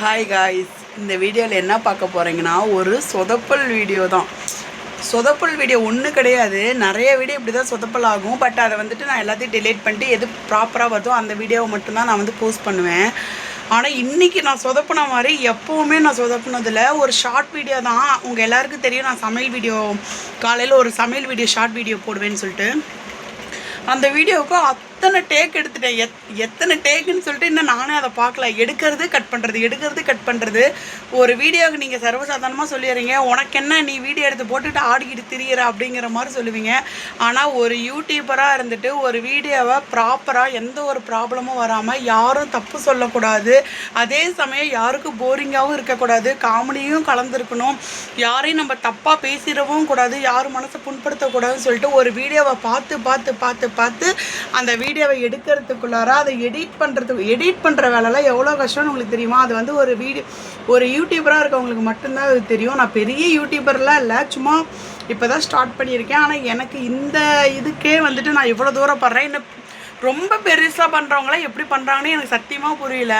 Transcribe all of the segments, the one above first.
Hi guys, இந்த வீடியோவில் என்ன பார்க்க போகிறீங்கன்னா ஒரு சொதப்பல் வீடியோ தான். சொதப்பல் வீடியோ ஒன்றும் கிடையாது, நிறைய வீடியோ இப்படி தான் சொதப்பல் ஆகும். பட் அதை வந்துட்டு நான் எல்லாத்தையும் டிலீட் பண்ணிட்டு எது ப்ராப்பராக வருதோ அந்த வீடியோவை மட்டும்தான் நான் வந்து போஸ்ட் பண்ணுவேன். ஆனால் இன்றைக்கி நான் சொதப்பின மாதிரி எப்போவுமே நான் சொதப்பினதில் ஒரு ஷார்ட் வீடியோ தான். உங்கள் எல்லாருக்கும் தெரியும், நான் சமையல் வீடியோ காலையில் ஒரு சமையல் வீடியோ ஷார்ட் வீடியோ போடுவேன்னு சொல்லிட்டு அந்த வீடியோவுக்கு அத்தனை டேக் எடுத்துட்டேன். எத்தனை டேக்குன்னு சொல்லிட்டு இன்னும் நானே அதை பார்க்கல. எடுக்கிறது கட் பண்ணுறது. ஒரு வீடியோவுக்கு நீங்கள் சர்வசாதாரணமாக சொல்லிடுறீங்க, உனக்கு என்ன நீ வீடியோ எடுத்து போட்டுட்டு ஆடிக்கிட்டு திரியிற அப்படிங்கிற மாதிரி சொல்லுவீங்க. ஆனால் ஒரு யூடியூபராக இருந்துட்டு ஒரு வீடியோவை ப்ராப்பராக எந்த ஒரு ப்ராப்ளமும் வராமல் யாரும் தப்பு சொல்லக்கூடாது, அதே சமயம் யாருக்கும் போரிங்காகவும் இருக்கக்கூடாது, காமெடியும் கலந்துருக்கணும், யாரையும் நம்ம தப்பாக பேசிடவும் கூடாது, யாரும் மனசை புண்படுத்தக்கூடாதுன்னு சொல்லிட்டு ஒரு வீடியோவை பார்த்து அந்த வீடியோவை எடுக்கிறதுக்குள்ளார அதை எடிட் பண்ணுற வேலைலாம் எவ்வளோ கஷ்டம்னு உங்களுக்கு தெரியுமா? அது வந்து ஒரு யூடியூபராக இருக்கவங்களுக்கு மட்டும்தான் அது தெரியும். நான் பெரிய யூடியூபர்லாம் இல்லை, சும்மா இப்போ தான் ஸ்டார்ட் பண்ணியிருக்கேன். ஆனால் எனக்கு இந்த இதுக்கே வந்துட்டு நான் இவ்வளோ தூரம் படுறேன். இன்னும் ரொம்ப பெருசாக பண்ணுறவங்களாம் எப்படி பண்ணுறாங்கன்னு எனக்கு சத்தியமாக புரியல.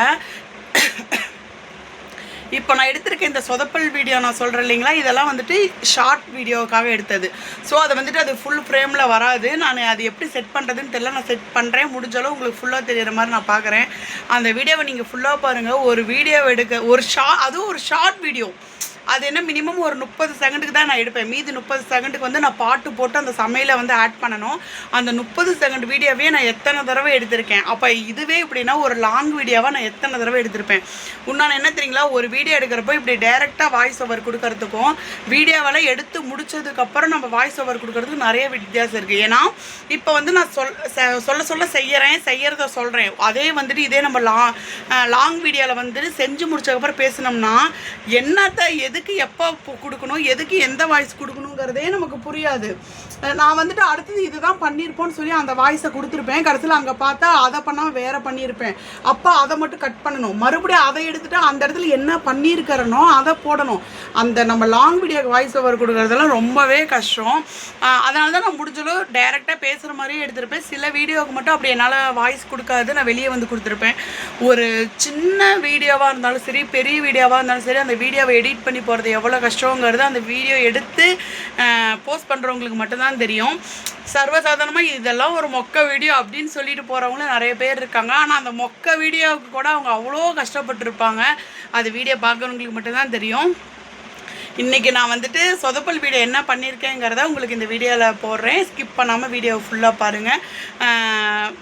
இப்போ நான் எடுத்திருக்க இந்த சொதப்பல் வீடியோ நான் சொல்கிறேன் இல்லைங்களா, இதெல்லாம் வந்துட்டு ஷார்ட் வீடியோவுக்காக எடுத்தது. ஸோ அதை வந்துட்டு அது ஃபுல் ஃப்ரேமில் வராது. நான் அது எப்படி செட் பண்ணுறதுன்னு தெரியல. நான் செட் பண்ணுறேன், முடிஞ்சாலும் உங்களுக்கு ஃபுல்லாக தெரிகிற மாதிரி நான் பார்க்குறேன். அந்த வீடியோவை நீங்கள் ஃபுல்லாக பாருங்கள். ஒரு வீடியோவை எடுக்க அதுவும் ஒரு ஷார்ட் வீடியோ. அது என்ன மினிமம் ஒரு 30 செகண்டுக்கு தான் நான் எடுப்பேன். மீதி 30 செகண்டுக்கு வந்து நான் பாட்டு போட்டு அந்த சமையலை வந்து ஆட் பண்ணணும். அந்த 30 செகண்ட் வீடியோவே நான் எத்தனை தடவை எடுத்திருக்கேன். அப்போ இதுவே இப்படின்னா ஒரு லாங் வீடியோவாக நான் எத்தனை தடவை எடுத்திருப்பேன். இன்னொன்று என்ன தெரியுங்களா, ஒரு வீடியோ எடுக்கிறப்போ இப்படி டைரெக்டாக வாய்ஸ் ஓவர் கொடுக்கறதுக்கும் வீடியோவெல்லாம் எடுத்து முடிச்சதுக்கப்புறம் நம்ம வாய்ஸ் ஓவர் கொடுக்கறதுக்கு நிறைய வித்தியாசம் இருக்குது. ஏன்னா இப்போ வந்து நான் சொல்ல செய்கிறத சொல்கிறேன். அதே வந்துட்டு இதே நம்ம லாங் வீடியோவில் வந்துட்டு செஞ்சு முடிச்சதுக்கப்புறம் பேசினோம்னா என்னத்தை எதுக்கு எப்போ கொடுக்கணும், எதுக்கு எந்த வாய்ஸ் கொடுக்கணுங்கிறதே நமக்கு புரியாது. நான் வந்துட்டு அடுத்தது இதுதான் பண்ணியிருப்போன்னு சொல்லி அந்த வாய்ஸை கொடுத்துருப்பேன். கடைசியில் அங்கே பார்த்தா அதை பண்ணாமல் வேறு பண்ணியிருப்பேன். அப்போ அதை மட்டும் கட் பண்ணணும், மறுபடியும் அதை எடுத்துகிட்டு அந்த இடத்துல என்ன பண்ணியிருக்கிறனோ அதை போடணும். அந்த நம்ம லாங் வீடியோக்கு வாய்ஸ் ஓவர் கொடுக்குறதெல்லாம் ரொம்பவே கஷ்டம். அதனால தான் நான் முடிஞ்சளவு டைரெக்டாக பேசுகிற மாதிரியே எடுத்திருப்பேன். சில வீடியோவுக்கு மட்டும் அப்படி என்னால் வாய்ஸ் கொடுக்காது, நான் வெளியே வந்து கொடுத்துருப்பேன். ஒரு சின்ன வீடியோவாக இருந்தாலும் சரி, பெரிய வீடியோவாக இருந்தாலும் சரி, அந்த வீடியோவை எடிட் பண்ணி போகிறது எவ்வளோ கஷ்டங்கிறது அந்த வீடியோ எடுத்து போஸ்ட் பண்ணுறவங்களுக்கு மட்டும்தான் தெரியும். சர்வசாதாரணமாக இதெல்லாம் ஒரு மொக்க வீடியோ அப்படின்னு சொல்லிட்டு போகிறவங்களும் நிறைய பேர் இருக்காங்க. ஆனால் அந்த மொக்க வீடியோவுக்கு கூட அவங்க அவ்வளோ கஷ்டப்பட்டுருப்பாங்க. அது வீடியோ பார்க்குறவங்களுக்கு மட்டும்தான் தெரியும். இன்றைக்கி நான் வந்துட்டு சொதப்பல் வீடியோ என்ன பண்ணியிருக்கேங்கிறத உங்களுக்கு இந்த வீடியோவில் போடுறேன். ஸ்கிப் பண்ணாமல் வீடியோவை ஃபுல்லாக பாருங்கள்.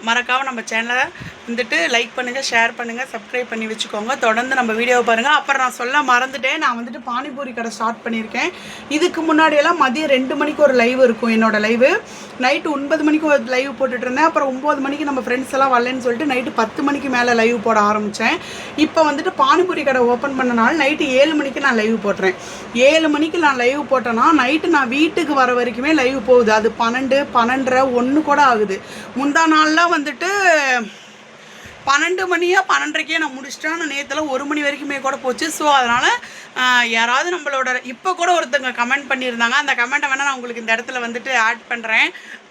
மறக்காமல் நம்ம சேனலை வந்துட்டு லைக் பண்ணுங்கள், ஷேர் பண்ணுங்கள், சப்ஸ்கிரைப் பண்ணி வச்சுக்கோங்க. தொடர்ந்து நம்ம வீடியோவை பாருங்கள். அப்புறம் நான் சொல்ல மறந்துட்டேன், நான் வந்துட்டு பானிபூரி கடை ஸ்டார்ட் பண்ணியிருக்கேன். இதுக்கு முன்னாடியெல்லாம் மதியம் 2 மணிக்கு ஒரு லைவ் இருக்கும். என்னோடய லைவு நைட்டு 9 மணிக்கு ஒரு லைவ் போட்டுட்ருந்தேன். அப்புறம் 9 மணிக்கு நம்ம ஃப்ரெண்ட்ஸ் எல்லாம் வரலன்னு சொல்லிட்டு நைட்டு 10 மணிக்கு மேலே லைவ் போட ஆரம்பித்தேன். இப்போ வந்துட்டு பானிபூரி கடை ஓப்பன் பண்ணனால நைட்டு 7 மணிக்கு நான் லைவ் போட்டுறேன். 7 மணிக்கு நான் லைவ் போட்டேன்னா நைட்டு நான் வீட்டுக்கு வர வரைக்குமே லைவ் போகுது. அது 12, 12:30, 1 கூட ஆகுது. முந்தா நாள்லாம் வந்துட்டு 12 மணியா 12:30க்கே நான் முடிச்சிட்டேன். நான் நேற்றுலாம் 1 மணி வரைக்குமே கூட போச்சு. ஸோ அதனால் யாராவது நம்மளோட இப்போ கூட ஒருத்தங்க கமெண்ட் பண்ணியிருந்தாங்க. அந்த கமெண்ட்டை வேணால் நான் உங்களுக்கு இந்த இடத்துல வந்துட்டு ஆட் பண்ணுறேன்.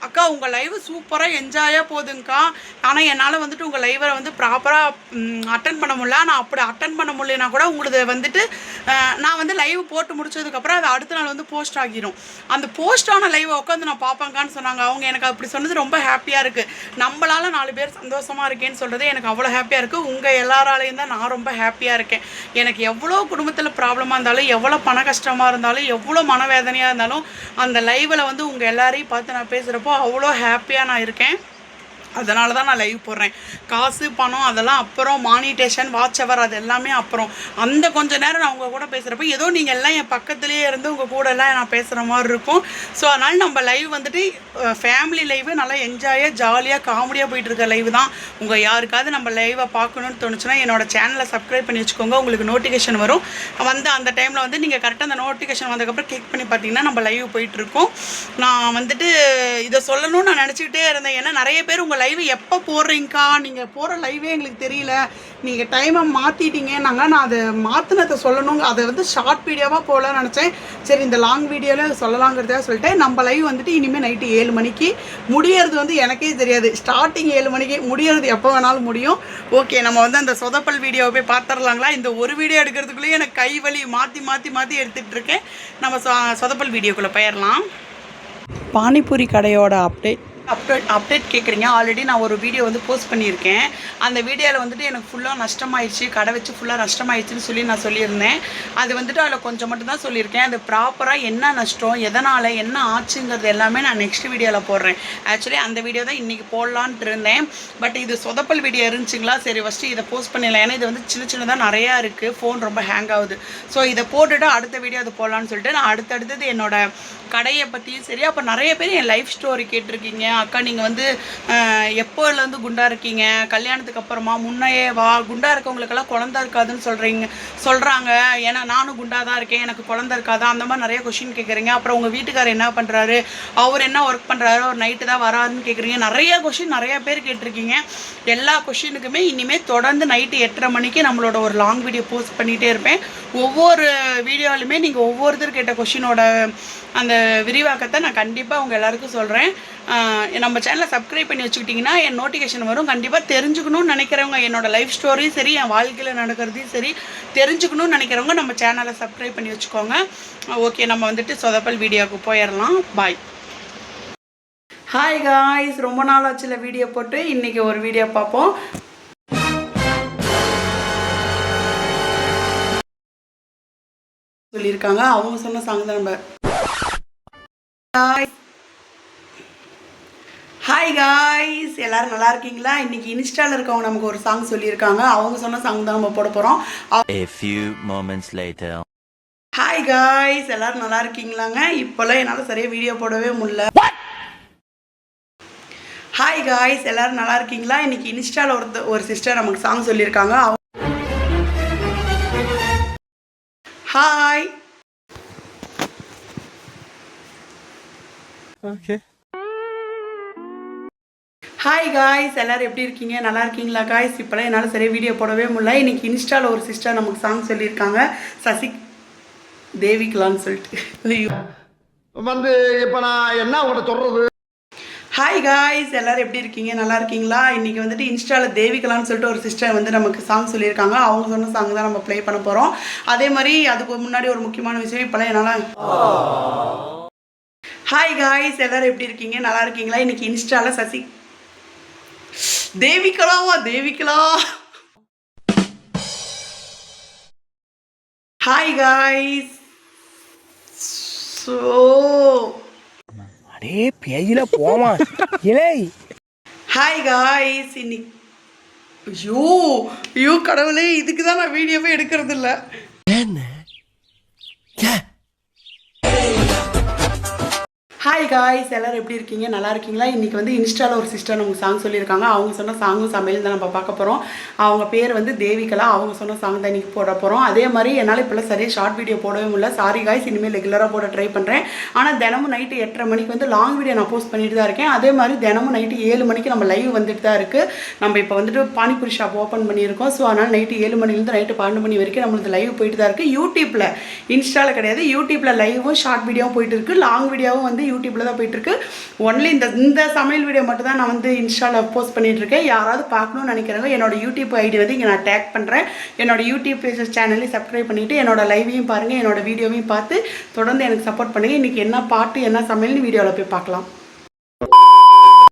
அக்கா உங்கள் லைவ் சூப்பராக என்ஜாயாக போகுதுங்க்கா, ஆனால் என்னால் வந்துட்டு உங்கள் லைவை வந்து ப்ராப்பராக அட்டன் பண்ண முடியல. நான் அப்படி அட்டன் பண்ண முடியலனா கூட உங்களுக்கு வந்துட்டு நான் வந்து லைவ் போட்டு முடிச்சதுக்கப்புறம் அது அடுத்த நாள் வந்து போஸ்ட் ஆகிரும். அந்த போஸ்டான லைவை உட்காந்து நான் பார்ப்பேங்கான்னு சொன்னாங்க. அவங்க எனக்கு அப்படி சொன்னது ரொம்ப ஹாப்பியாக இருக்குது. நம்மளால் 4 பேர் சந்தோஷமாக இருக்கேன்னு சொல்கிறது எனக்கு அவ்வளோ ஹாப்பியாக இருக்குது. உங்கள் எல்லாராலையும் தான் நான் ரொம்ப ஹாப்பியாக இருக்கேன். எனக்கு எவ்வளோ குடும்பத்தில் ப்ராப்ளமாக இருந்தாலும், எவ்வளோ பண கஷ்டமாக இருந்தாலும், எவ்வளோ மனவேதனையாக இருந்தாலும் அந்த லைவில் வந்து உங்கள் எல்லாரையும் பார்த்து நான் பேசுகிறப்போ அவ்வளோ ஹாப்பியாக நான் இருக்கேன். அதனால தான் நான் லைவ் போடுறேன். காசு பணம் அதெல்லாம் அப்புறம், மானிட்டேஷன், வாட்ச் அவர் அது எல்லாமே அப்புறம். அந்த கொஞ்சம் நேரம் நான் உங்கள் கூட பேசுகிறப்ப ஏதோ நீங்கள் எல்லாம் என் பக்கத்துலேயே இருந்து உங்கள் கூட எல்லாம் நான் பேசுகிற மாதிரி இருக்கும். ஸோ அதனால் நம்ம லைவ் வந்துட்டு ஃபேமிலி லைவு நல்லா என்ஜாயாக ஜாலியாக காமெடியாக போயிட்டுருக்க லைவ் தான். உங்கள் யாருக்காவது நம்ம லைவை பார்க்கணுன்னு தோணுச்சுன்னா என்னோடய சேனலை சப்ஸ்கிரைப் பண்ணி வச்சுக்கோங்க. உங்களுக்கு நோட்டிஃபிகேஷன் வரும். வந்து அந்த டைமில் வந்து நீங்கள் கரெக்டாக அந்த நோட்டிஃபிகேஷன் வந்ததுக்கப்புறம் கிளிக் பண்ணி பார்த்தீங்கன்னா நம்ம லைவ் போயிட்டுருக்கோம். நான் வந்துட்டு இதை சொல்லணும்னு நான் நினச்சிக்கிட்டே இருந்தேன். ஏன்னா நிறைய பேர் உங்கள் லைவ் எப்போ போடுறீங்கக்கா, நீங்கள் போகிற லைவே எங்களுக்கு தெரியல, நீங்கள் டைமை மாற்றிட்டீங்கன்னாங்க. நான் அதை மாற்றினதை சொல்லணுங்க, அதை வந்து ஷார்ட் வீடியோவாக போகலான்னு நினச்சேன். சரி இந்த லாங் வீடியோவில் சொல்லலாங்கிறதா சொல்லிட்டு நம்ம லைவ் வந்துட்டு இனிமேல் நைட்டு 7 மணிக்கு முடியறது வந்து எனக்கே தெரியாது. ஸ்டார்டிங் 7 மணிக்கு, முடியறது எப்போ வேணாலும் முடியும். ஓகே, நம்ம வந்து அந்த சொதப்பல் வீடியோவை போய் பார்த்துடலாங்களா? இந்த ஒரு வீடியோ எடுக்கிறதுக்குள்ளேயே எனக்கு கை வலி, மாற்றி மாற்றி மாற்றி எடுத்துகிட்டு இருக்கேன். நம்ம சொதப்பல் வீடியோக்குள்ளே போயிடலாம். பானிபூரி கடையோட அப்டேட் கேட்குறீங்க. ஆல்ரெடி நான் ஒரு வீடியோ வந்து போஸ்ட் பண்ணியிருக்கேன். அந்த வீடியோவில் வந்துட்டு எனக்கு ஃபுல்லாக நஷ்டமாயிடுச்சு, கடை வச்சு ஃபுல்லாக நஷ்டமாயிடுச்சுன்னு சொல்லி நான் சொல்லியிருந்தேன். அது வந்துட்டு அதில் கொஞ்சம் மட்டும் தான் சொல்லியிருக்கேன். அது ப்ராப்பராக என்ன நஷ்டம், எதனால், என்ன ஆச்சுங்கிறது எல்லாமே நான் நெக்ஸ்ட் வீடியோவில் போடுறேன். ஆக்சுவலி அந்த வீடியோ தான் இன்றைக்கி போடலான்ட்டு இருந்தேன். பட் இது சொதப்பல் வீடியோ இருந்துச்சுங்களா, சரி ஃபஸ்ட்டு இதை போஸ்ட் பண்ணிடலாம். ஏன்னா இது வந்து சின்ன சின்னதாக நிறையா இருக்குது, ஃபோன் ரொம்ப ஹேங் ஆகுது. ஸோ இதை போட்டுட்டு அடுத்த வீடியோ அது போடலான்னு சொல்லிட்டு நான் அடுத்தடுத்தது என்னோடய கடையை பற்றியும் சரி, அப்போ நிறைய பேர் என் லைஃப் ஸ்டோரி கேட்டிருக்கீங்க. அக்கா நீங்கள் வந்து எப்போலேருந்து குண்டாக இருக்கீங்க, கல்யாணத்துக்கு அப்புறமா முன்னையே வா, குண்டாக இருக்கவங்களுக்கெல்லாம் குழந்தை இருக்காதுன்னு சொல்கிறாங்க. ஏன்னா நானும் குண்டாக தான் இருக்கேன், எனக்கு குழந்தை இருக்காதா, அந்த மாதிரி நிறைய கொஷின் கேட்குறீங்க. அப்புறம் உங்கள் வீட்டுக்காரர் என்ன பண்ணுறாரு, அவர் என்ன ஒர்க் பண்ணுறாரு, அவர் நைட்டு தான் வராருன்னு கேட்குறீங்க. நிறைய கொஷின் நிறையா பேர் கேட்டிருக்கீங்க. எல்லா கொஷினுக்குமே இனிமேல் தொடர்ந்து நைட்டு 8:30 மணிக்கு நம்மளோட ஒரு லாங் வீடியோ போஸ்ட் பண்ணிகிட்டே இருப்பேன். ஒவ்வொரு வீடியோவிலுமே நீங்கள் ஒவ்வொருத்தர் கேட்ட கொஷினோட அந்த விரிவாக்கத்தை நான் கண்டிப்பாக உங்கள் எல்லாருக்கும் சொல்கிறேன். நம்ம சேனலை சப்ஸ்கிரைப் பண்ணி வச்சுக்கிட்டிங்கன்னா என் நோட்டிஃபிகேஷன் வரும். கண்டிப்பாக தெரிஞ்சுக்கணும்னு நினைக்கிறவங்க, என்னோடய லைஃப் ஸ்டோரியும் சரி, என் வாழ்க்கையில் நடக்கிறதையும் சரி தெரிஞ்சுக்கணும்னு நினைக்கிறவங்க நம்ம சேனலை சப்ஸ்கிரைப் பண்ணி வச்சுக்கோங்க. ஓகே, நம்ம வந்துட்டு சொதப்பல் வீடியோவுக்கு போயிடலாம். பாய். ஹாய் காய்ஸ், ரொம்ப நாள் ஆச்சுல வீடியோ போட்டு. இன்றைக்கி ஒரு வீடியோ பார்ப்போம். சொல்லியிருக்காங்க, அவங்க சொன்ன சாங் தான் நம்ம. ஹாய் காய்ஸ், எல்லோரும் நல்லா இருக்கீங்களா? இன்றைக்கி இன்ஸ்டாவில் இருக்கவங்க நமக்கு ஒரு சாங் சொல்லியிருக்காங்க. அவங்க சொன்ன சாங் தான் நம்ம போட போகிறோம். ஹாய் காய்ஸ், எல்லோரும் நல்லா இருக்கீங்களாங்க? இப்போல்லாம் என்னால் சரியாக வீடியோ போடவே முடியல. ஹாய் காய்ஸ், எல்லோரும் நல்லா இருக்கீங்களா? இன்றைக்கி இன்ஸ்டாவில் ஒரு சிஸ்டர் நமக்கு சாங் சொல்லியிருக்காங்க. ஹாய். ஓகே, ஹாய் காய்ஸ், எல்லோரும் எப்படி இருக்கீங்க? நல்லா இருக்கீங்களா காய்ஸ்? இப்போலாம் என்னால் சரியாக வீடியோ போடவே முடியல. இன்றைக்கி இன்ஸ்டாவில் ஒரு சிஸ்டர் நமக்கு சாங் சொல்லியிருக்காங்க, சசி தேவிக்கலான்னு சொல்லிட்டு. வந்து இப்போ நான் என்ன உங்கள்கிட்ட சொல்கிறது? ஹாய் காய்ஸ், எல்லோரும் எப்படி இருக்கீங்க? நல்லா இருக்கீங்களா? இன்றைக்கி வந்துட்டு இன்ஸ்டாவில் தேவிக்கலான்னு சொல்லிட்டு ஒரு சிஸ்டர் வந்து நமக்கு சாங் சொல்லியிருக்காங்க. அவங்க சொன்ன சாங் தான் நம்ம ப்ளே பண்ண போகிறோம். அதே மாதிரி அதுக்கு முன்னாடி ஒரு முக்கியமான விஷயம், இப்போலாம் என்னால். ஹாய் காய்ஸ், எல்லோரும் எப்படி இருக்கீங்க? நல்லா இருக்கீங்களா? இன்றைக்கி இன்ஸ்டாவில் சசி தேவிக்கலா. ஹாய் காய்ஸ், அடே பேஜில போமா இலை. ஹாய் காய்ஸ், இன்னைக்கு ஐயோ கடவுளே, இதுக்கு தான் நான் வீடியோவே எடுக்கிறது இல்லை. ஹாய் காய்ஸ், எல்லோரும் எப்படி இருக்கீங்க? நல்லா இருக்கீங்களா? இன்றைக்கி வந்து இன்ஸ்டாவில் ஒரு சிஸ்டர் நமக்கு சாங் சொல்லியிருக்காங்க. அவங்க சொன்ன சாங்கும் சமையல் தான் நம்ம பார்க்க போகிறோம். அவங்க பேர் வந்து தேவிகலா. அவங்க சொன்ன சாங் தான் இன்றைக்கி போட போகிறோம். அதே மாதிரி என்னால் இப்போல்லாம் சரியாக ஷார்ட் வீடியோ போடவே முடியல. சாரி காய்ஸ், இனிமேல் ரெகுலராக போட ட்ரை பண்ணுறேன். ஆனால் தினமும் நைட்டு 8:30 மணிக்கு வந்து லாங் வீடியோ நான் போஸ்ட் பண்ணிட்டு தான் இருக்கேன். அதே மாதிரி தினமும் நைட்டு 7 மணிக்கு நம்ம லைவ் வந்துட்டு தான் இருக்குது. நம்ம இப்போ வந்துட்டு பானிபூரி ஷாப் ஓப்பன் பண்ணியிருக்கோம். ஸோ அதனால் நைட்டு 7 மணிலேருந்து நைட்டு 12 மணி வரைக்கும் நம்மளுக்கு லைவ் போயிட்டு தான் இருக்குது. யூடியூப்பில், இன்ஸ்டாவில் கிடையாது, யூடியூப்பில் லைவும் ஷார்ட் வீடியோவும் போயிட்டு இருக்குது. லாங் வீடியோவும் வந்து யூடியூப்பில் தான் போயிட்டு இருக்கு. ஒன்லி இந்த சமையல் வீடியோ மட்டும் தான் நான் வந்து இன்ஸ்டாவில் போஸ்ட் பண்ணிட்டு இருக்கேன். யாராவது பார்க்கணும்னு நினைக்கிறவங்க என்னோட யூடியூப் ஐடி வந்து இங்கே நான் டேக் பண்ணுறேன். என்னோட யூடியூப் சேனலையும் சப்ஸ்கிரைப் பண்ணிவிட்டு என்னோட லைவையும் பாருங்கள், என்னோட வீடியோவையும் பார்த்து தொடர்ந்து எனக்கு சப்போர்ட் பண்ணுங்கள். இன்றைக்கி என்ன பாட்டு என்ன சமையல்னு வீடியோவில் போய் பார்க்கலாம்.